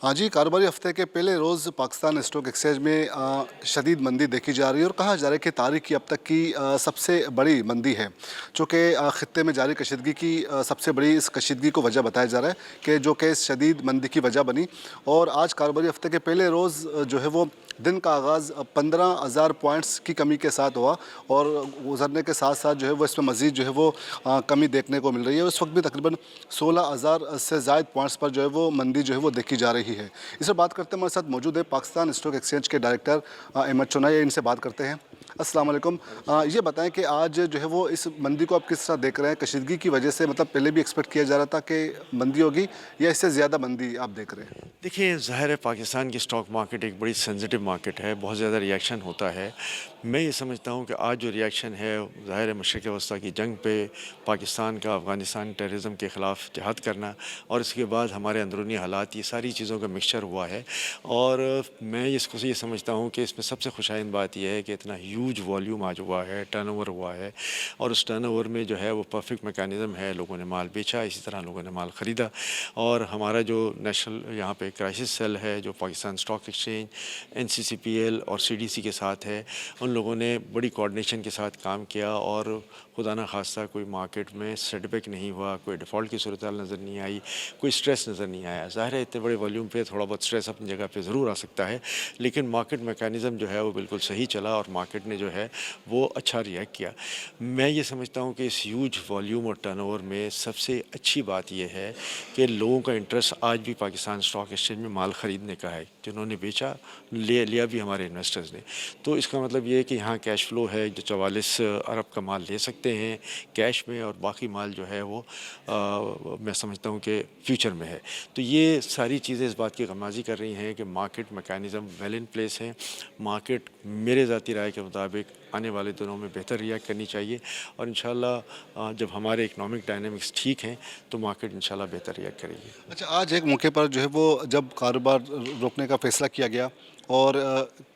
हाँ जी, कारोबारी हफ्ते के पहले रोज़ पाकिस्तान स्टॉक एक्सचेंज में शदीद मंदी देखी जा रही है और कहा जा रहा है कि तारीख की अब तक की सबसे बड़ी मंदी है। चूँकि खित्ते में जारी कशीदगी की सबसे बड़ी इस कशीदगी को वजह बताया जा रहा है कि जो कि इस शदीद मंदी की वजह बनी। और आज कारोबारी हफ्ते के पहले रोज़ जो है वो दिन का आगाज़ 15,000 पॉइंट्स की कमी के साथ हुआ और गुजरने के साथ साथ जो है वो इसमें मज़ीद जो है वो कमी देखने को मिल रही है। इस वक्त भी तकरीबन 16,000 से ज़ायद पॉइंट्स पर जो है वो मंदी जो है वो देखी जा रही है। इस पर बात करते हैं, हमारे साथ मौजूद है पाकिस्तान स्टॉक एक्सचेंज के डायरेक्टर अहमद चुनाई, इनसे बात करते हैं। अस्सलाम वालेकुम। ये बताएं कि आज जो है वो इस मंदी को आप किस तरह देख रहे हैं? कशीदगी की वजह से मतलब पहले भी एक्सपेक्ट किया जा रहा था कि मंदी होगी या इससे ज़्यादा मंदी आप देख रहे हैं? देखिए, ज़ाहिर है पाकिस्तान की स्टॉक मार्केट एक बड़ी सेंसिटिव मार्केट है, बहुत ज़्यादा रिएक्शन होता है। मैं ये समझता हूँ कि आज जो रिएक्शन है, ज़ाहिर है मशरिक़ वस्ता की जंग पे पाकिस्तान का अफ़गानिस्तान टेररिज़म के ख़िलाफ़ जिहाद करना और इसके बाद हमारे अंदरूनी हालात, ये सारी चीज़ों का मिक्सचर हुआ है। और मैं इसको ये समझता हूँ कि इसमें सबसे खुशाइंद बात यह है कि इतना ह्यूज वॉल्यूम आज हुआ है, टर्नओवर हुआ है और उस टर्नओवर में जो है वो परफेक्ट मैकेनिज़्म है। लोगों ने माल बेचा, इसी तरह लोगों ने माल ख़रीदा। और हमारा जो नेशनल यहाँ पे क्राइसिस सेल है, जो पाकिस्तान स्टॉक एक्सचेंज, NCCPL और CDC के साथ है, उन लोगों ने बड़ी कोऑर्डिनेशन के साथ काम किया और खुदा न खास्ता कोई मार्केट में सेटबैक नहीं हुआ, कोई डिफ़ॉल्ट की सूरत हाल नज़र नहीं आई, कोई स्ट्रेस नज़र नहीं आया। ज़ाहिर है इतने बड़े वॉल्यूम पे थोड़ा बहुत स्ट्रेस अपनी जगह पे ज़रूर आ सकता है, लेकिन मार्केट मैकेनिज़्म जो है वो बिल्कुल सही चला और मार्केट ने जो है वो अच्छा रिएक्ट किया। मैं ये समझता हूँ कि इस ह्यूज वॉल्यूम और टर्नओवर में सबसे अच्छी बात यह है कि लोगों का इंटरेस्ट आज भी पाकिस्तान स्टॉक एक्सचेंज में माल ख़रीदने का है। जिन्होंने बेचा, लिया भी हमारे इन्वेस्टर्स ने। तो इसका मतलब ये है कि यहाँ कैश फ्लो है, जो 44 अरब का माल ले सकते हैं कैश में और बाकी माल जो है वो मैं समझता हूँ कि फ्यूचर में है। तो ये सारी चीज़ें इस बात की गमाज़ी कर रही हैं कि market mechanism well in place है। मार्केट मेरे ज़ाती राय के मुताबिक आने वाले दिनों में बेहतर रिएक्ट करनी चाहिए और इंशाल्लाह जब हमारे इकोनॉमिक डायनामिक्स ठीक हैं तो मार्केट इंशाल्लाह बेहतर रिएक्ट करेगी। अच्छा, आज एक मौके पर जो है वो जब कारोबार रोकने का फैसला किया गया और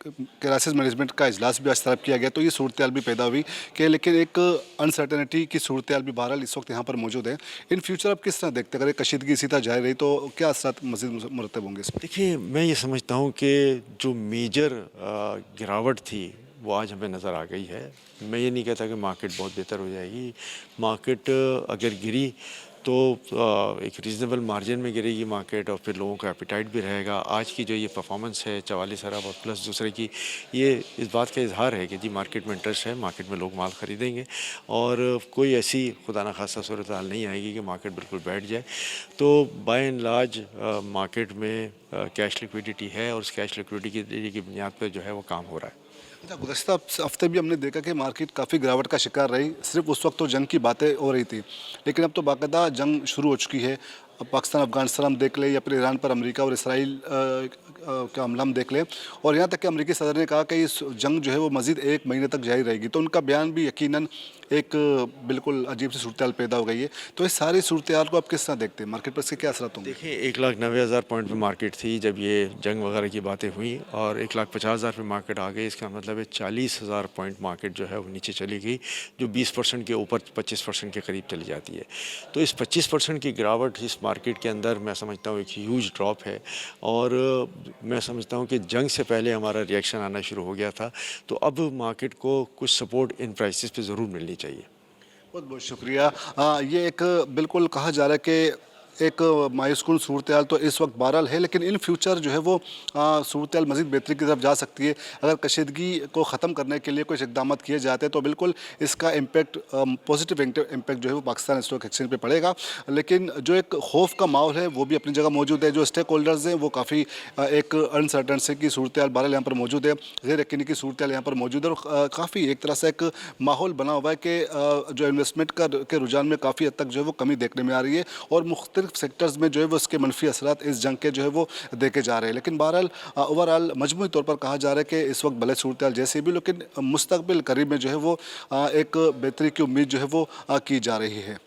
क्राइसिस मैनेजमेंट का इजलास भी आज तलब किया गया, तो ये सूरत भी पैदा हुई कि लेकिन एक अनसर्टेनिटी की सूरत भी बहरहाल इस वक्त यहाँ पर मौजूद है। इन फ्यूचर आप किस तरह देखते हैं? अगर कशीदगी इसी तरह जारी रही तो क्या असरात मज़ीद मुरतब होंगे इसमें? देखिए, मैं ये समझता हूँ कि जो मेजर गिरावट थी वो आज हमें नज़र आ गई है। मैं ये नहीं कहता कि मार्केट बहुत बेहतर हो जाएगी। मार्केट अगर गिरी तो एक रीज़नेबल मार्जिन में गिरेगी मार्केट और फिर लोगों का एपिटाइट भी रहेगा। आज की जो ये परफॉर्मेंस है 44 अरब और प्लस दूसरे की, ये इस बात का इजहार है कि जी मार्केट में इंटरेस्ट है, मार्केट में लोग माल ख़रीदेंगे और कोई ऐसी खुदा न खास्ता सूरत हाल नहीं आएगी कि मार्केट बिल्कुल बैठ जाए। तो बाय एंड लार्ज मार्केट में कैश लिक्विडिटी है और उस कैश लिक्विडिटी की बुनियाद पर जो है वो काम हो रहा है। अच्छा, गुज़श्ता हफ्ते भी हमने देखा कि मार्केट काफ़ी गिरावट का शिकार रही। सिर्फ उस वक्त तो जंग की बातें हो रही थी, लेकिन अब तो बाकायदा जंग शुरू हो चुकी है। अब पाकिस्तान अफगानिस्तान हम देख लें या फिर ईरान पर अमेरिका और इसराइल का हमला हम देख लें, और यहाँ तक कि अमेरिकी सदर ने कहा कि इस जंग जो है वो मज़ीद 1 महीने तक जारी रहेगी। तो उनका बयान भी यकीनन एक बिल्कुल अजीब सी सूरत पैदा हो गई है। तो इस सारी सूरत को आप किस तरह देखते हैं? मार्केट पर इसके क्या असर होंगे? देखिए, 1,90,000 पॉइंट पे मार्केट थी जब ये जंग वगैरह की बातें हुई और 1,50,000 पे मार्केट आ गई। इसका मतलब है 40,000 पॉइंट मार्केट जो है वो नीचे चली गई, जो 20% के ऊपर 25% के करीब चली जाती है। तो इस 25% की गिरावट इस मार्केट के अंदर मैं समझता हूँ एक ह्यूज ड्रॉप है और मैं समझता हूँ कि जंग से पहले हमारा रिएक्शन आना शुरू हो गया था। तो अब मार्केट को कुछ सपोर्ट इन प्राइसेस पे ज़रूर मिलनी चाहिए। बहुत बहुत शुक्रिया। ये एक बिल्कुल कहा जा रहा है कि एक मायूसकुन सूरत तो इस वक्त बहरहाल है, लेकिन इन फ्यूचर जो है वो सूरत मज़ीद बेहतरी की तरफ जा सकती है। अगर कशीदगी को ख़त्म करने के लिए कुछ इकदाम किए जाते हैं तो बिल्कुल इसका इम्पेक्ट पॉजिटिव इम्पेक्ट जो है वो पाकिस्तान स्टॉक एक्सचेंज पे पड़ेगा। लेकिन जो एक खौफ का माहौल है वो भी अपनी जगह मौजूद है। जो स्टेक होल्डर्स हैं वो काफ़ी एक अनसर्टन की सूरत बहरहाल यहाँ पर मौजूद है, गैर यकीनी की सूरत यहाँ पर मौजूद है और काफ़ी एक तरह से एक माहौल बना हुआ है कि जो इन्वेस्टमेंट के रुझान में काफ़ी हद तक जो है वो कमी देखने में आ रही है और मुख्तलिफ सेक्टर्स में जो है वो उसके मनफी असरात इस जंग के जो है वो देखे जा रहे हैं। लेकिन बहरहाल ओवरऑल मजमूई तौर पर कहा जा रहा है कि इस वक्त भले सूरत जैसे भी, लेकिन मुस्तकबिल करीब में जो है वो एक बेहतरी की उम्मीद जो है वो की जा रही है।